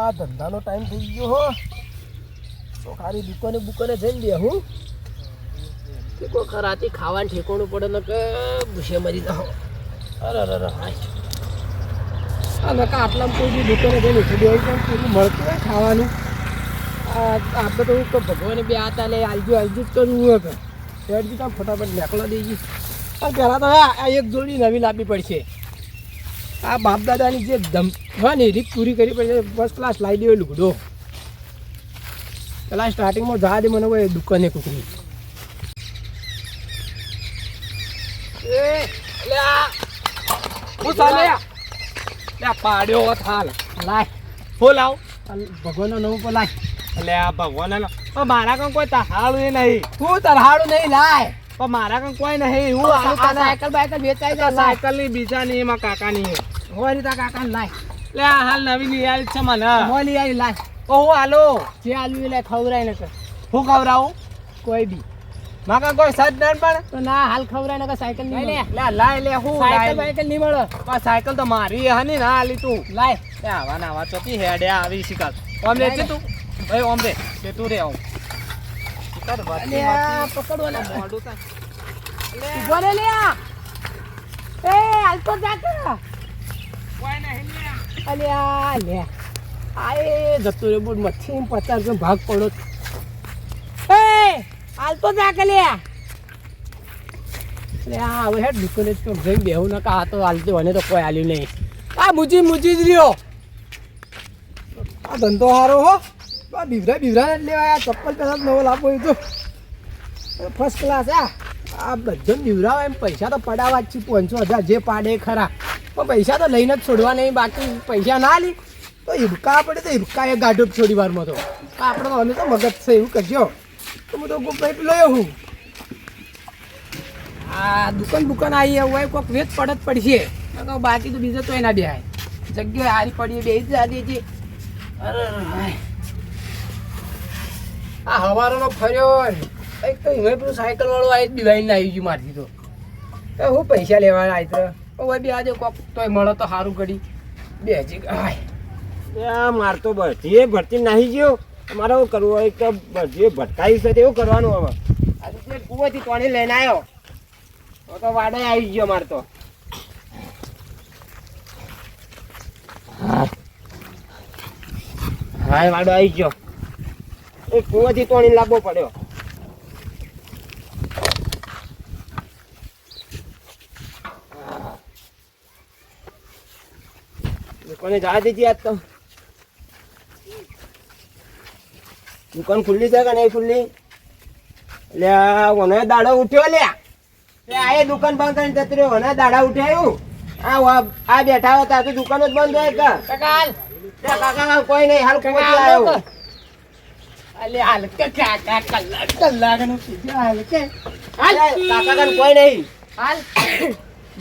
આ ધંધાનો ટાઈમ થઈ ગયો હો તો ખાલી દુકાને જઈને દે હું કોઈ ખરાતી ખાવાનું ઠેકોણું પડે ને કે ભૂસે મરી જાઓ અરે હાય આ નકા આટલામાં કોઈ બી દુકાને જઈને ઉઠી દેવું પણ પેલું મળતું હોય ખાવાનું આપણે તો હું ભગવાને બે હાથ આલે આલજુ જ કરવું હોય કે શેરજી તો ફટાફટ મેકલા દેજી પણ પહેલાં તો આ એક જોડી નવી લાવવી પડશે આ બાપ દાદાની જે ધમ હોય ને રીત પૂરી કરવી પડશે ફર્સ્ટ ક્લાસ લાવી દેવો લુગડો પેલા સ્ટાર્ટિંગમાં જવા દે મને કોઈ દુકાને કૂકરી પાડ્યો થાલ લાય હો લાવ ભગવાનનો નવું પર લાય એટલે આ ભગવાન પણ મારા કંઈ કોઈ તહાડું એ નહીં તું તરહાડું નહીં લાય પણ મારા કંઈ કોઈ નહીં હું સાયકલ બાયકલ વેચાઈ જાય સાયકલ ની બીજા ની એમાં કાકાની હોય ને તા કાકાને લાય એટલે આ હાલ નવી લઈ આવી છે મને મોલી આવી લાય ઓ હું હાલો જે આલુ એટલે ખવરાય ને હું ખવડાવું કોઈ બી મારા કોઈ સજ નહીં પણ તો ના હાલ ખવરાય ને સાયકલ નહીં લે લાય લે હું સાયકલ બાયકલ નહીં મળે પણ સાયકલ તો મારી હે ને ના આલી તું લાય આવા ને આવા ચોથી હેડે આવી શિકાર ઓમ લે છે તું ભાઈ ઓમ રે તે તું રે આવ શિકાર પકડવાના મોડું તા ઉભો રે લે એ હાલ તો જા કર કોઈ નહીં લે અલ્યા લે આએ જતો રે બોલ મથી 50 ભાગ પડો એ હાલ તો જા કે લે આ હવે હેડ દુકાને તો જઈ બેહું ના કા તો હાલતી વને તો કોઈ આલ્યું નહીં આ મુજી જ રહ્યો આ ધંધો હારો હો આ બીવરા લેવા આ ચપ્પલ પહેલા નવો લાવો તો ફર્સ્ટ ક્લાસ આ બધો બીવરાવ એમ પૈસા તો પડાવવા જ છે 500,000 જે પાડે ખરા પણ પૈસા તો લઈને જ છોડવા નહીં બાકી પૈસા ના લી તો હિબકા પડે તો હિબકા એ ગાઢો છોડી વારમાં તો આપણે તો અમે તો મગજ છે એવું કરજો તો હું તો ગોપાઈ લયો હું આ દુકાન આવી હોય કોઈક વેચ પડત પડશે બાકી તો બીજો તો એના બે જગ્યાએ હારી પડી બે જ છે અરે આ હવારોનો ફર્યો એક તો હવે પેલું સાયકલ વાળો આવી દિવાળીને આવી ગયું મારથી તો હું પૈસા લેવા આવી તો હવે બી આજે કોક તોય મળે તો સારું કરી બે હજી મારતો ભરતી ભરતી નાહી ગયો મારે એવું કરવું હોય કે ભરતી ભટકાઈ છે એવું કરવાનું હવે આજે કુવાથી પાણી લઈને આવ્યો તો વાડે આવી ગયો મારતો હા વાડો આવી ગયો એ કુવાથી પાણી લાવવો પડ્યો દુકાને જવા દેજે આજ તો દુકાન ખુલ્લી છે કે નહીં ખુલ્લી એટલે મને દાડો ઉઠ્યો લ્યા આ દુકાન બંધ કરીને જતો રહ્યો મને દાડા ઉઠાયું આ બેઠા હતા તો દુકાન જ બંધ હોય કાકા કોઈ નહીં હાલ કોઈ આવ્યો અલે હાલ કે કાકા કલાક નો હાલ કે કાકા કોઈ નહીં હાલ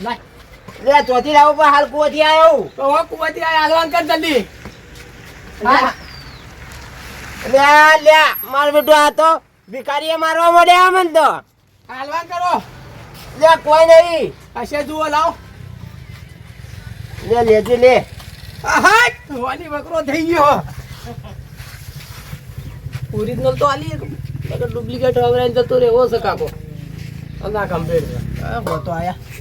લાય લે ચોથી લાવો પણ હાલ કુવાથી આવ્યો તો હું કુવાથી હાલવાન કર જલ્દી લે માર બેટો આ તો ભિખારીએ મારવા મળ્યા મને તો હાલવાન કરો લે કોઈ નહીં હશે જુઓ લાવ લે લેજે લે આહા વાની બકરો થઈ ગયો ઓરિજિનલ તો આલી ડુપ્લિકેટ વગેરે જતો રે ઓ સકાકો અંદા કમ્પ્લીટ હો તો આયા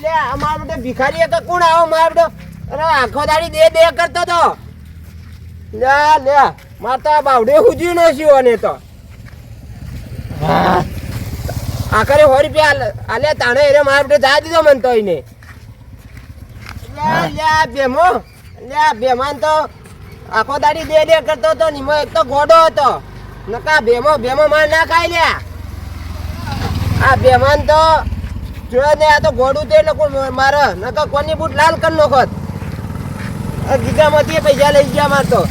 લે અમાર બેટો ભિખારી તો કોણ આવો માર બેટો અરે આખો દાડી દે કરતો તો લે માતા બાવડે હુજી નો સીઓ ને તો આખરે 100 રૂપિયા આલે તાણે એરે માર બેટો જા દીધો મન તો એને લે બેમાન તો આખો દાડી દે કરતો તો નીમો એક તો ગોડો હતો નકા બેમો માર ના ખાઈ લ્યા આ બેમાન તો જો ને આ તો ગોડું તે લોકો મારે નકા કોની બૂટ લાલ કર નોખત આ ગીગામાંથી પૈસા લઈ ગયા માર તો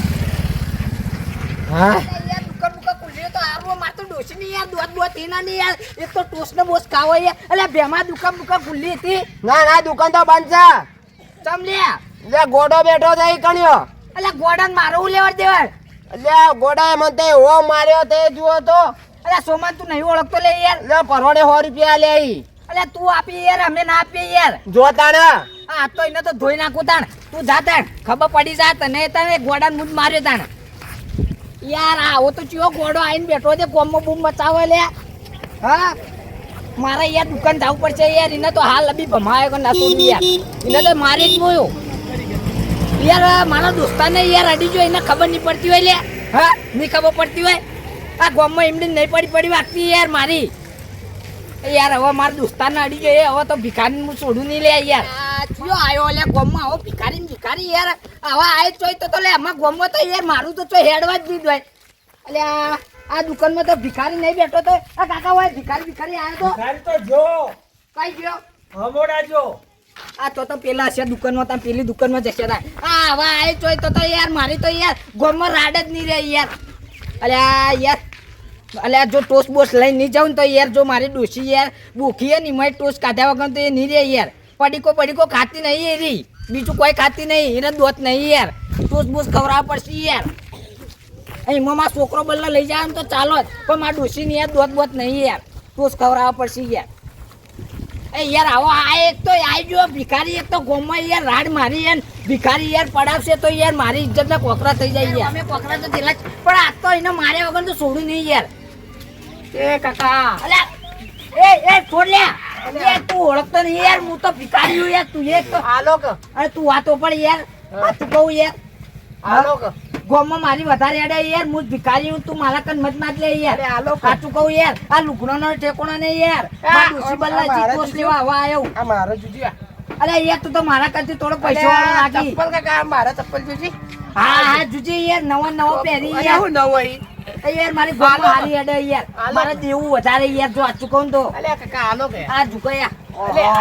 હા યાર દુકાન ખુલ્લી તો આરો માર તો ડોસી ની યાર દોત એના ની યાર એક તો ટોસ ને બોસ ખાવો યાર અલે બેમાં દુકાન ખુલ્લી હતી ના દુકાન તો બંધ છે ચમ લે ગોડો બેઠો થઈ કણ્યો અલે ગોડાન મારો લેવડ દેવડ લે ગોડા એમ તે ઓ માર્યો તે જુઓ તો અલે સોમન તું નહીં ઓળખતો લે યાર લે પરવડે 100 રૂપિયા લે અલે તું આપી યાર અમને ના આપી યાર જોતા ને આ તો એને તો ધોઈ નાખું તાણ તું જા તાણ ખબર પડી જા તને તને ગોડાને મૂજ માર્યો તાણ યાર આવો તો ચિયો ગોડો આવીને બેઠો છે કોમમાં બૂમ મચાવે લે હા મારે યાર દુકાન જવું પડશે યાર એને તો હાલ અભી ભમાયો કે ના છોડું યાર એને તો મારે જ જોયો યાર મારા દોસ્તાને યાર અડી જો એને ખબર નહીં પડતી હોય લે હા નહીં ખબર પડતી હોય આ ગામમાં એમની નહીં પડી વાગતી યાર મારી યાર હવે મારા દોસ્તાને અડી જોઈએ હવે તો ભિખારી હું છોડું નહીં લે યાર ચિયો આવ્યો લે ગામમાં આવો ભિખારી યાર આવા આય ચોય તો લે આમાં ગામમાં તો યાર મારું તો ચોય હેડવા જ નહીં હોય એટલે આ દુકાનમાં તો ભિખારી નહીં બેઠો તો આ કાકા હોય ભિખારી આવ્યો તો ભિખારી તો જો કઈ ગયો હમોડા જો આ તો પેલા છે દુકાનમાં તા પેલી દુકાનમાં જશે તા આ હવે આય ચોય તો યાર મારી તો યાર ગામમાં રાડ જ નહીં રહે યાર અલ્યા જો ટોસ બોસ લઈને નહીં જાઉં તો યાર જો મારી ડોશી યાર ભૂખી હે ને મેં ટોસ કાઢ્યા વગર તો એ નહીં રહે યાર પડીકો ખાતી નહીં એ રહી બીજું કોઈ ખાતી નહીં એને દોત નહીં યાર ટોસ બોસ ખવડાવવા પડશે યાર એમાં મારો છોકરો બલ્લા લઈ જાય તો ચાલો જ પણ મારા ડોશીની યાર દોત નહીં યાર ટોસ ખવડાવવા પડશે યાર એ યાર આવો આ એક તો આઈ જો ભિખારી એક તો ગોમમાં યાર રાડ મારી યાર ભિખારી યાર પડાવશે તો યાર મારી ઇજ્જતના કોકરા થઈ જાય યાર અમે કોકરા તો પેલા પણ આ તો એને માર્યા વગર તો છોડું નહીં યાર એ કાકા અલ્યા એ છોડ લે યાર તું ઓળખતો નહીં યાર હું તો ભિખારી હું યાર તું એક તો હાલો કે અરે તું વાતો પણ યાર તું કહું યાર હાલો કે ગોમમાં મારી વધારે અડે યાર હું ભિખારી હું તું મારા કન મત માત લે યાર હાલો સાચું કહું યાર આ લુગડોનો ઠેકોણો નહીં યાર મારા ડોશી બલ્લા જીતોસ લેવા આવા આવ્યો આ મારો જુજિયા અરે યાર તું તો મારા કરતી થોડો પૈસો વાળો નાખી ચપ્પલ કાકા મારા ચપ્પલ જુજી હા જુજી યાર નવો પહેરી યાર હું નવો અહીં યાર મારી ગોમમાં હારી અડે યાર મારે દેવું વધારે યાર જો સાચું કહું તો અલે કાકા હાલો કે આ ઝુકયા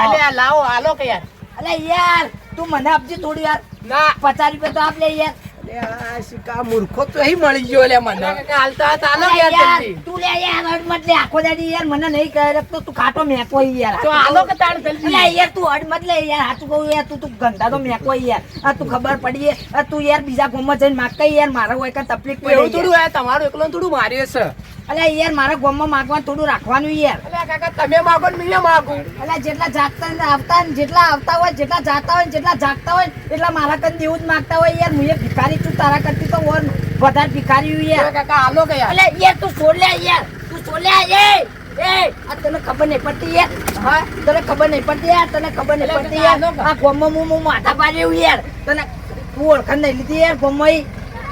અલે લાવો હાલો કે યાર અલે યાર તું મને આપજે થોડું યાર ના 50 રૂપિયા તો આપ લે યાર આ શિકા મૂર્ખો તો અહીં મળી ગયો લે મને હાલતા હાલો યાર જલ્દી તું લે યાર મત લે આખો દાડી યાર મને નહીં કહે તો તું ખાટો મેકો યાર તો હાલો કે તાણ જલ્દી અલે યાર તું હડ મત લે યાર સાચું કહું યાર તું ગંધા તો મેકો યાર આ તું ખબર પડી તું યાર બીજા ગામમાં જઈને માગ કઈ યાર મારા હોય કઈ તકલીફ એવું પડે થોડું આ તમારું એકલું થોડું માર્યું છે અલે યાર મારા ગામમાં માગવાનું થોડું રાખવાનું યાર અલે કાકા તમે માગો ને મેં માગું અલે જેટલા જાગતા ને આવતા ને જેટલા આવતા હોય જેટલા જાતા હોય જેટલા જાગતા હોય એટલા મારા કન દેવું જ માંગતા હોય યાર હું એ ભિખારી છું તારા કરતી તો ઓર વધારે ભિખારી હું યાર કાકા હાલો કે યાર અલે યાર તું છોડ લે યાર તું છોડ લે એ આ તને ખબર નહીં પડતી યાર હા તને ખબર નહીં પડતી યાર તને ખબર નહીં પડતી યાર આ ગામમાં હું માથા પાડ્યું યાર તને તું ઓળખાણ નહીં લીધી યાર ગામમાં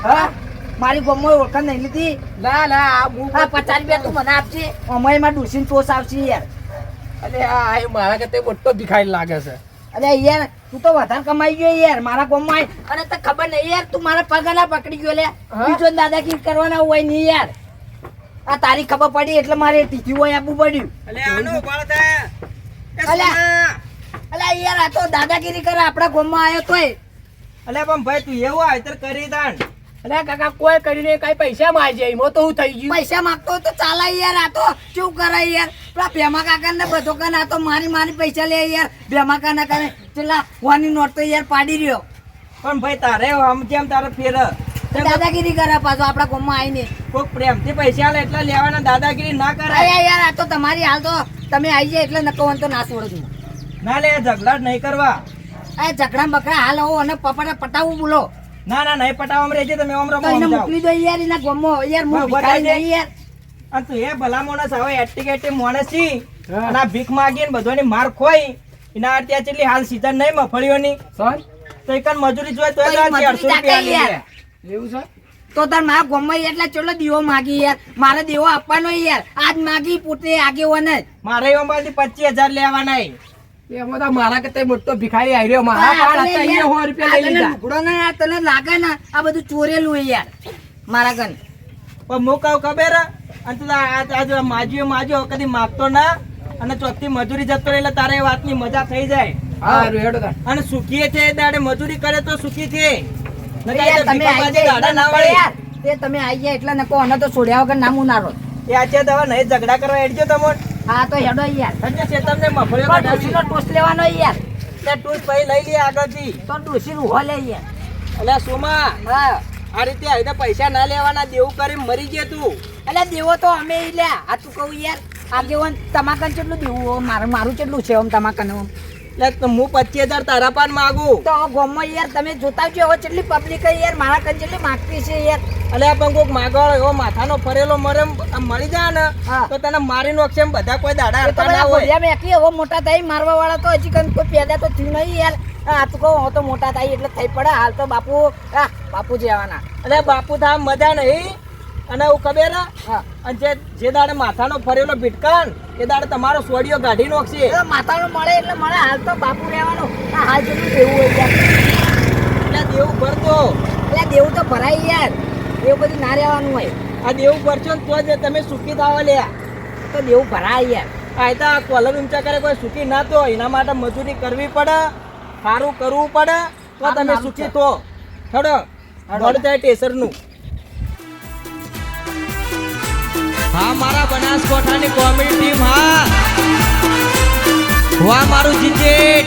હા મારી ગામમાં ઓળખાણ નહીં લીધી ના આ 50 રૂપિયા તું મને આપજે અમારી માં ડુસીન ટોસ આવશે યાર અલે આ મારા કરતે મોટો ભિખારી લાગે છે અરે યાર તું તો વધારે કમાઈ ગયો યાર મારા ગામમાં અને તને ખબર નહીં યાર તું મારા પગાના પકડી ગયો લે બીજો દાદાગીરી કરવાના હોય નહીં યાર આ તારી ખબર પડી એટલે મારે ટીચી હોય આપવું પડ્યું અલે આનો ઉભાળ થાય અલે યાર આ તો દાદાગીરી કરે આપણા ગામમાં આવ્યો તોય અલે પણ ભાઈ તું એવું આયતર કરી દાણ અરે કાકા કોઈ કરીને કઈ પૈસા માંગે એમાં તો હું થઈ ગયું પૈસા માંગતો તો ચાલે યાર આ તો શું કરે યાર પેલા ભેમા કાકા ને બધો કને આ તો મારી પૈસા લે યાર ભેમા કાના કરે પેલા વાની નોટ તો યાર પાડી રહ્યો પણ ભાઈ તારે આમ કેમ તારે ફેર દાદાગીરી કરે પાછો આપણા ગામમાં આવીને કોક પ્રેમથી પૈસા લે એટલે લેવાના દાદાગીરી ના કરાય અરે યાર આ તો તમારી હાલ તો તમે આવી જાય એટલે નકો તો ના છોડો છું ના લે ઝઘડા નહીં કરવા આ ઝઘડા બકરા હાલ આવો અને પપ્પાને પટાવું બોલો ના નહીં પટાવવામાં રહેજે તમે ઓમ તો એને મોકલી દો યાર એના ગામમાં યાર હું ભિખારી નહીં યાર અને તું એ ભલા માણસ આવે એટી માણસ છી અને આ ભીખ માગીને બધોની માર ખોઈ એના ત્યાં કેટલી હાલ સીઝન નહીં મફળીઓની તો એકન મજૂરી જોઈએ તો 400 રૂપિયા લે એવું છે તો તાર મારા ગામમાં એટલે ચલો દીવો માગી યાર મારે દેવો આપવાનો યાર આજ માગી પોતે આગેવાન જ મારે એમાંથી 25,000 લેવાના એમાં તો મારા કરતા મોટો ભિખારી આવ્યો મારા પાડ હતા અહીંયા 100 રૂપિયા લઈ લીધા લુગડો ને તને લાગે ને આ બધું ચોરેલું યાર મારા કન પણ હું કહું ખબર અને તું માજ્યો કદી માગતો ના અને ચોથી મજૂરી જતો રહે એટલે તારે એ વાતની મજા થઈ જાય હા રેડો તા અને સુખી છે દાડે મજૂરી કરે તો સુખી છે તમે આવી જાય તે તમે આવી જાય એટલે નકો અને તો છોડ્યા વગર નામું ના રહો એ આજે દવા નહીં ઝઘડા કરવા હેડજો તમો હા તો હેડો યાર એટલે ચેતનને મફળ્યો પણ ડોશીનો ટોસ લેવાનો યાર તે ટૂસ પછી લઈ લે આગળથી તો ડોશી રૂહો લે યાર અલ્યા સોમા હા આ રીતે આવી પૈસા ના લેવાના દેવું કરી મરી ગયા તું એટલે દેવો તો અમે લ્યા આ તું કહું યાર આગેવાન તમાકન કેટલું દેવું મારું કેટલું છે આમ તમાકન એટલે હું 25,000 તારા પાન માગું. તો હવે ગામમાં યાર તમે જોતા આવજો હવે કેટલી પબ્લિક યાર મારા કન કેટલી માગતી છે યાર. અલ્યા પણ કોક માગવાળો એવો માથાનો ફરેલો મરે મળી જાય ને હા. તો તને મારી નાખશે એમ બધા કોઈ દાડા એ તો હરતા ના બધા હોય. ભોળિયા મેકી હવે મોટા થાય મારવા વાળા તો હજી કન કોઈ પેદા તો થયું નહીં યાર. આ તો કહું હવે તો મોટા થાય એટલે થઈ પડે હાલ તો બાપુ જવાના. અરે બાપુ થા મજા નહીં અને એવું ખબર હે? હા અને જે દાડે માથાનો ફરેલો ભીટકાન એ દાડે તમારો સોડિયો કાઢી નાખશે. એટલે માતાનું મળે એટલે મળે હાલ તો બાપુ રહેવાનું. આ હાલ જેટલું દેવું હોય યાર. એટલે દેવું ભરતો એટલે દેવું તો ભરાય યાર એવું બધું ના રહેવાનું હોય આ દેવું ભરશો ને તો જ તમે સુખી થાવ લ્યા. તો દેવું ભરાય યાર. આ તો આ કોલર ઊંચા કરે કોઈ સુખી ના તો એના માટે મજૂરી કરવી પડે, સારું કરવું પડે તો સારું તમે નામ સુખી છે. થો. હેડો બળ જાય ટેસરનું. હા મારા બનાસકાંઠાની કોમેડી ટીમ, હા વાહ મારું જીજેટ.